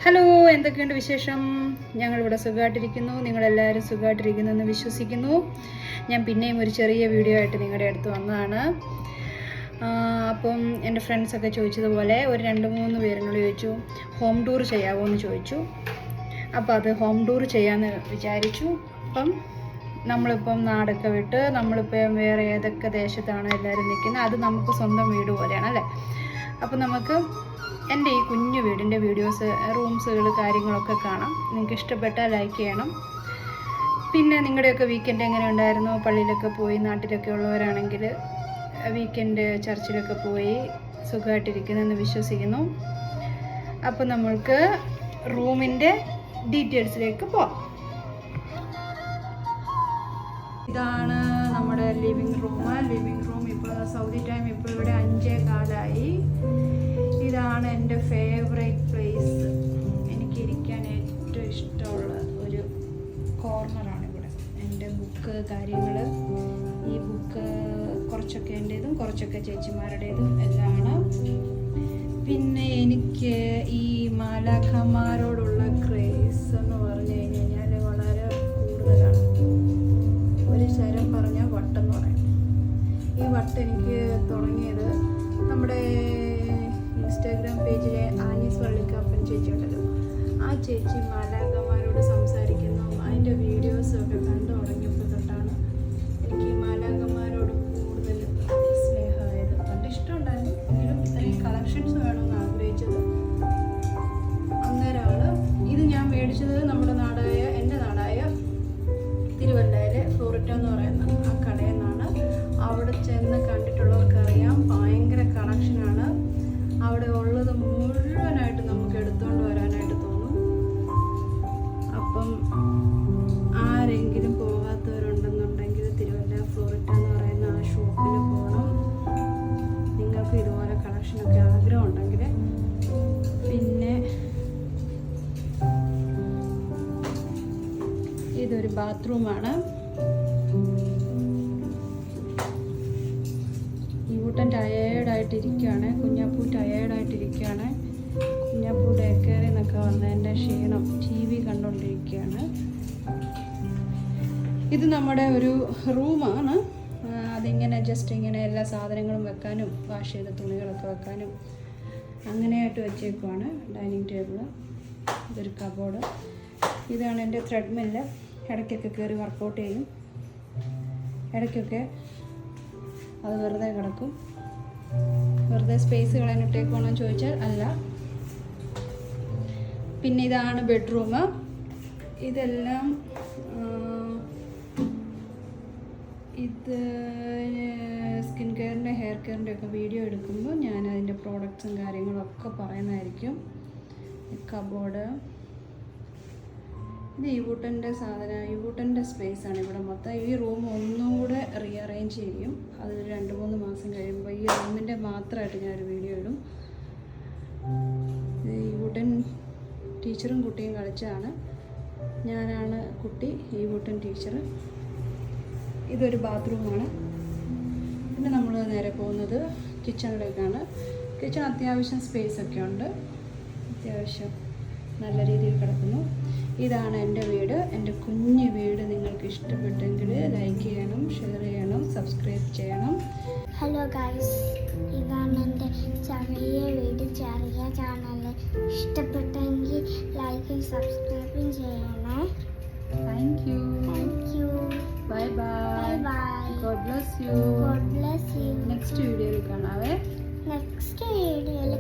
Hello, എന്തൊക്കെയുണ്ട് വിശേഷം? ഞങ്ങളിവിടെ സുഖമായിട്ടിരിക്കുന്നു. നിങ്ങളെല്ലാവരും സുഖമായിട്ടിരിക്കുന്നു എന്ന് വിശ്വസിക്കുന്നു. ഞാൻ പിന്നെയും ഒരു ചെറിയ വീഡിയോ ആയിട്ട് നിങ്ങളുടെ അടുത്ത് വന്നതാണ്. അപ്പം എൻ്റെ ഫ്രണ്ട്സൊക്കെ ചോദിച്ചതുപോലെ ഒരു 2-3 പേരിനോട് ചോദിച്ചു ഹോം ടൂർ ചെയ്യാമോ എന്ന് ചോദിച്ചു. അപ്പോൾ അത് ഹോം ടൂർ ചെയ്യാമെന്ന് വിചാരിച്ചു. അപ്പം നമ്മളിപ്പം നാടൊക്കെ വിട്ട് നമ്മളിപ്പം വേറെ ഏതൊക്കെ ദേശത്താണ് എല്ലാവരും നിൽക്കുന്നത്, അത് നമുക്ക് സ്വന്തം വീട് പോലെയാണ് അല്ലേ. അപ്പം നമുക്ക് എൻ്റെ ഈ കുഞ്ഞു വീടിൻ്റെ വീഡിയോസ്, റൂംസുകൾ, കാര്യങ്ങളൊക്കെ കാണാം. നിങ്ങൾക്ക് ഇഷ്ടപ്പെട്ടാൽ ലൈക്ക് ചെയ്യണം. പിന്നെ നിങ്ങളുടെയൊക്കെ വീക്കെൻഡ് എങ്ങനെ ഉണ്ടായിരുന്നു? പള്ളിയിലൊക്കെ പോയി, നാട്ടിലൊക്കെ ഉള്ളവരാണെങ്കിൽ വീക്കെൻഡ് ചർച്ചിലൊക്കെ പോയി സുഖമായിട്ടിരിക്കുന്നെന്ന് വിശ്വസിക്കുന്നു. അപ്പോൾ നമ്മൾക്ക് റൂമിൻ്റെ ഡീറ്റെയിൽസിലേക്ക് പോവാം. ഇതാണ് നമ്മുടെ ലിവിങ് റൂം. ഇപ്പോൾ സൗദി ടൈം ഇപ്പോൾ ഇവിടെ 5:15. ഇതാണ് എൻ്റെ ഫേവറേറ്റ് പ്ലേസ്. എനിക്കിരിക്കാൻ ഏറ്റവും ഇഷ്ടമുള്ള ഒരു കോർണറാണ് ഇവിടെ. എൻ്റെ ബുക്ക്, കാര്യങ്ങൾ. ഈ ബുക്ക് കുറച്ചൊക്കെ എൻ്റേതും കുറച്ചൊക്കെ ചേച്ചിമാരുടേതും എല്ലാമാണ്. പിന്നെ എനിക്ക് ഈ മാലാഖമാരോടുള്ള ക്രേസ് എന്ന് പറഞ്ഞു കഴിഞ്ഞാൽ വളരെ കൂടുതലാണ്. ഒരു ശരം പറഞ്ഞാൽ വട്ടെന്ന് പറയും. ഈ വട്ട് എനിക്ക് തുടങ്ങിയത് നമ്മുടെ ഇൻസ്റ്റാഗ്രാം പേജിലെ ആനീസ് വള്ളിക്കാപ്പൻ ചേച്ചി ഉണ്ടല്ലോ, ആ ചേച്ചി മാലാഖമാരോട് സംസാരിക്കുന്നു, അതിൻ്റെ വീഡിയോസൊക്കെ കണ്ടു തുടങ്ങിയപ്പോൾ തൊട്ടാണ് എനിക്ക് ഈ മാലാഖമാരോട് കൂടുതൽ സ്നേഹമായത്. പണ്ട് ഇഷ്ടമുണ്ടായിരുന്നു, എങ്കിലും ഇത്രയും കളക്ഷൻസ് വേണമെന്ന് ആഗ്രഹിച്ചത് അന്നേരമാണ്. ഇത് ഞാൻ മേടിച്ചത് നമ്മുടെ നാടായ, എൻ്റെ നാടായ തിരുവല്ലയിലെ ഫ്ലോറിറ്റ എന്ന് പറയുന്ന ആ കടയിൽ നിന്നാണ്. അവിടെ ചെന്ന് കണ്ടിട്ടുള്ളവർക്ക് അറിയാം, ഭയങ്കര കളക്ഷനാണ്. അവിടെ ഉള്ളത് മുഴുവനായിട്ട് നമുക്ക് എടുത്തുകൊണ്ട് വരാനായിട്ട് തോന്നും. അപ്പം ആരെങ്കിലും പോകാത്തവരുണ്ടെന്നുണ്ടെങ്കിൽ തിരുവല്ല ഫ്ലോറിറ്റ എന്ന് പറയുന്ന ആ ഷോപ്പിൽ പോകണം. നിങ്ങൾക്ക് ഇതുപോലെ കളക്ഷനൊക്കെ ആഗ്രഹം ഉണ്ടെങ്കിൽ. പിന്നെ ഇതൊരു ബാത്റൂമാണ്. യൂട്ടൻ ടയേർഡായിട്ടിരിക്കുകയാണ്, കുഞ്ഞാപ്പൂ ടയേർഡായിട്ടിരിക്കുകയാണ്. കുഞ്ഞാപ്പൂ ഡേ കെയറിൽ നിന്നൊക്കെ വന്നതിൻ്റെ ക്ഷീണം, TV കണ്ടുകൊണ്ടിരിക്കുകയാണ്. ഇത് നമ്മുടെ ഒരു റൂമാണ്. അതിങ്ങനെ ജസ്റ്റ് ഇങ്ങനെ എല്ലാ സാധനങ്ങളും വെക്കാനും വാഷ് ചെയ്ത തുണികളൊക്കെ വെക്കാനും അങ്ങനെയായിട്ട് വെച്ചേക്കുവാണ്. ഡൈനിങ് ടേബിള്, ഇതൊരു കബോർഡ്. ഇതാണ് എൻ്റെ ത്രെഡ്മില്ല്. ഇടയ്ക്കൊക്കെ കയറി വർക്കൗട്ട് ചെയ്യും, ഇടയ്ക്കൊക്കെ അത് വെറുതെ കിടക്കും. വെറുതെ സ്പേസ് കളയാനിട്ടേക്കോണം ചോദിച്ചാൽ അല്ല. പിന്നെ ഇതാണ് ബെഡ്റൂം. ഇതെല്ലാം ഇത് സ്കിൻ കെയറിൻ്റെ, ഹെയർ കെയറിൻ്റെ ഒക്കെ വീഡിയോ എടുക്കുമ്പോൾ ഞാൻ അതിൻ്റെ പ്രോഡക്ട്സും കാര്യങ്ങളൊക്കെ പറയുന്നതായിരിക്കും. കബോർഡ്, ഇത് യൂട്ടൻ്റെ സാധനം, യൂട്ടൻ്റെ സ്പേസാണ് ഇവിടെ മൊത്തം. ഈ റൂം ഒന്നുകൂടെ റീഅറേഞ്ച് ചെയ്യും. അത് 2-3 മാസം കഴിയുമ്പോൾ ഈ റൂമിൻ്റെ മാത്രമായിട്ട് ഞാനൊരു വീഡിയോ ഇടും. യൂട്ടൻ ടീച്ചറും കുട്ടിയും കളിച്ചാണ്. ഞാനാണ് കുട്ടി, ഈ യൂട്ടൻ ടീച്ചർ. ഇതൊരു ബാത്റൂമാണ്. പിന്നെ നമ്മൾ നേരെ പോകുന്നത് കിച്ചണിലേക്കാണ്. കിച്ചൺ അത്യാവശ്യം സ്പേസൊക്കെ ഉണ്ട്, അത്യാവശ്യം നല്ല രീതിയിൽ കിടക്കുന്നു. ഇതാണ് എൻ്റെ വീട്, എൻ്റെ കുഞ്ഞു വീട്. നിങ്ങൾക്ക് ഇഷ്ടപ്പെട്ടെങ്കിൽ ലൈക്ക് ചെയ്യണം, ഷെയർ ചെയ്യണം, സബ്സ്ക്രൈബ് ചെയ്യണം. ഹലോ ഗൈസ്, ഇതാണ് എൻ്റെ ചെറിയ വീട്, ചെറിയ ചാനൽ. ഇഷ്ടപ്പെട്ടെങ്കിൽ ലൈക്കും സബ്സ്ക്രൈബും ചെയ്യണേ. Thank you. Bye bye. God bless you. God bless you. Next വീഡിയോയിൽ കാണാവേ. നെക്സ്റ്റ് വീഡിയോയിൽ